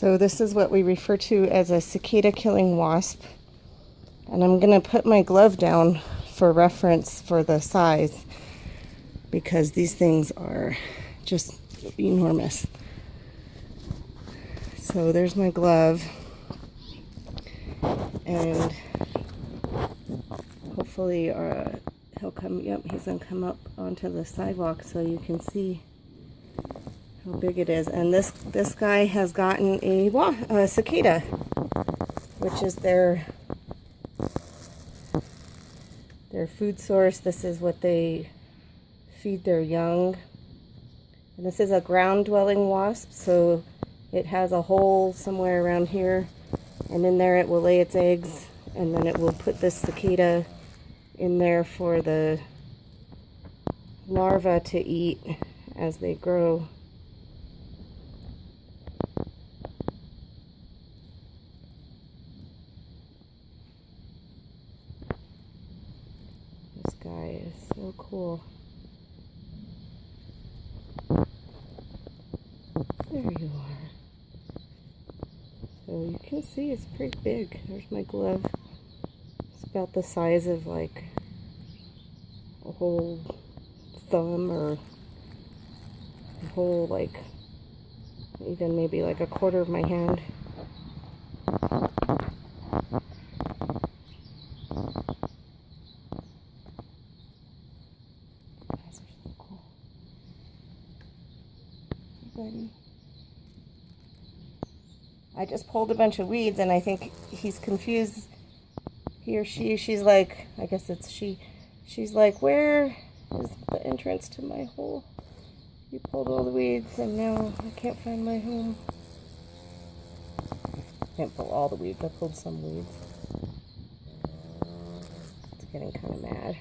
So this is what we refer to as a cicada killing wasp. And I'm going to put my glove down for reference for the size, because these things are just enormous. So there's my glove, and hopefully he'll come, yep, he's going to come up onto the sidewalk so you can see how big it is. And this guy has gotten a cicada, which is their food source. This is what they feed their young. And this is a ground-dwelling wasp, so it has a hole somewhere around here, and in there it will lay its eggs, and then it will put this cicada in there for the larvae to eat as they grow. This guy is so cool. There you are. So you can see it's pretty big. There's my glove. It's about the size of like a whole thumb, or a whole, like, even maybe like a quarter of my hand. Guys are so cool. Hey, buddy. I just pulled a bunch of weeds, and I think he's confused. He or she, she's like, I guess it's she. She's like, where is the entrance to my hole? You pulled all the weeds, and now I can't find my home. I can't pull all the weeds. I pulled some weeds. It's getting kind of mad.